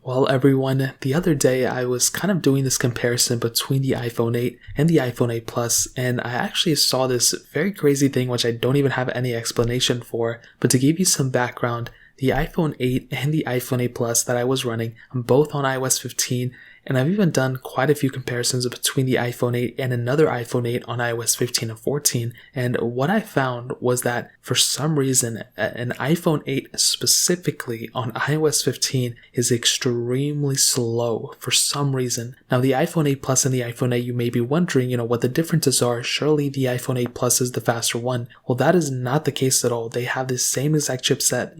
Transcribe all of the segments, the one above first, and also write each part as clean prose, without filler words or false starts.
Well, everyone, the other day I was kind of doing this comparison between the iPhone 8 and the iPhone 8 Plus, and I actually saw this very crazy thing which I don't even have any explanation for. But to give you some background, the iPhone 8 and the iPhone 8 Plus that I was running, I'm both on iOS 15, and I've even done quite a few comparisons between the iPhone 8 and another iPhone 8 on iOS 15 and 14. And what I found was that for some reason, an iPhone 8 specifically on iOS 15 is extremely slow for some reason. Now, the iPhone 8 Plus and the iPhone 8, you may be wondering, what the differences are. Surely the iPhone 8 Plus is the faster one. Well, that is not the case at all. They have the same exact chipset,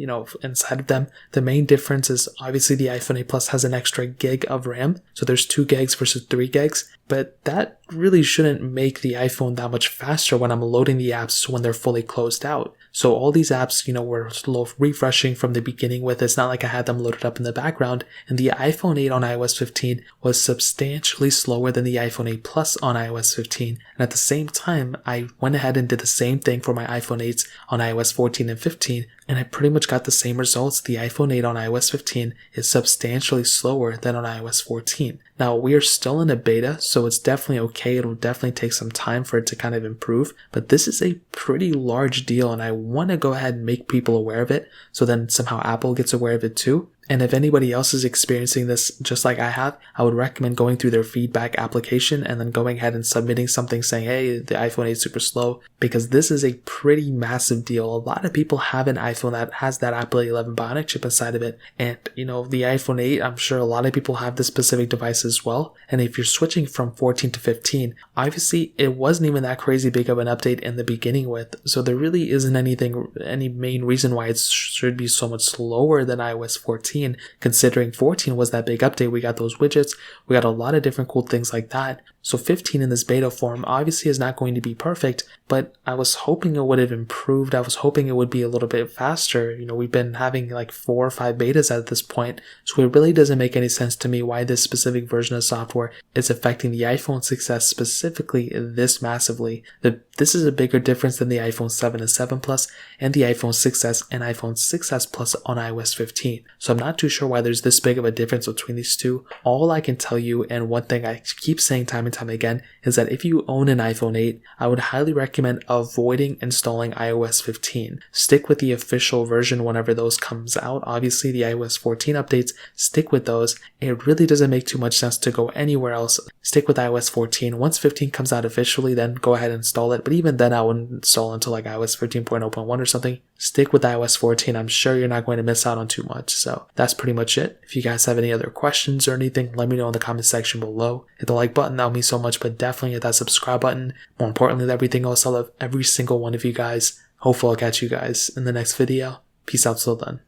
inside of them. The main difference is obviously the iPhone 8 Plus has an extra gig of RAM. So there's 2 gigs versus 3 gigs, but that really shouldn't make the iPhone that much faster when I'm loading the apps when they're fully closed out. So all these apps, were slow refreshing from the beginning with. It's not like I had them loaded up in the background. And the iPhone 8 on iOS 15 was substantially slower than the iPhone 8 Plus on iOS 15. And at the same time, I went ahead and did the same thing for my iPhone 8s on iOS 14 and 15. And I pretty much got the same results. The iPhone 8 on iOS 15 is substantially slower than on iOS 14. Now, we are still in a beta, so it's definitely okay. It'll definitely take some time for it to kind of improve, but this is a pretty large deal, and I want to go ahead and make people aware of it, so then somehow Apple gets aware of it too. And if anybody else is experiencing this just like I have, I would recommend going through their feedback application and then going ahead and submitting something saying, hey, the iPhone 8 is super slow, because this is a pretty massive deal. A lot of people have an iPhone that has that Apple A11 Bionic chip inside of it. And, the iPhone 8, I'm sure a lot of people have this specific device as well. And if you're switching from 14 to 15, obviously it wasn't even that crazy big of an update in the beginning with. So there really isn't any main reason why it should be so much slower than iOS 14. Considering 14 was that big update. We got those widgets, we got a lot of different cool things like that. So 15 in this beta form obviously is not going to be perfect, but I was hoping it would have improved. I was hoping it would be a little bit faster. We've been having like 4 or 5 betas at this point, so it really doesn't make any sense to me why this specific version of software is affecting the iPhone 6s specifically this massively. This is a bigger difference than the iPhone 7 and 7 Plus and the iPhone 6s and iPhone 6s Plus on iOS 15. So I'm not too sure why there's this big of a difference between these two. All I can tell you, and one thing I keep saying time and time again, is that if you own an iPhone 8, I would highly recommend avoiding installing iOS 15. Stick with the official version whenever those comes out. Obviously the iOS 14 updates, stick with those. It really doesn't make too much sense to go anywhere else. Stick with iOS 14. Once 15 comes out officially, then go ahead and install it. But even then I wouldn't install until like iOS 13.0.1 or something. Stick with iOS 14. I'm sure you're not going to miss out on too much. So that's pretty much it. If you guys have any other questions or anything, let me know in the comment section below. Hit the like button, that would mean so much, but definitely hit that subscribe button. More importantly than everything else, I love every single one of you guys. Hopefully I'll catch you guys in the next video. Peace out till then.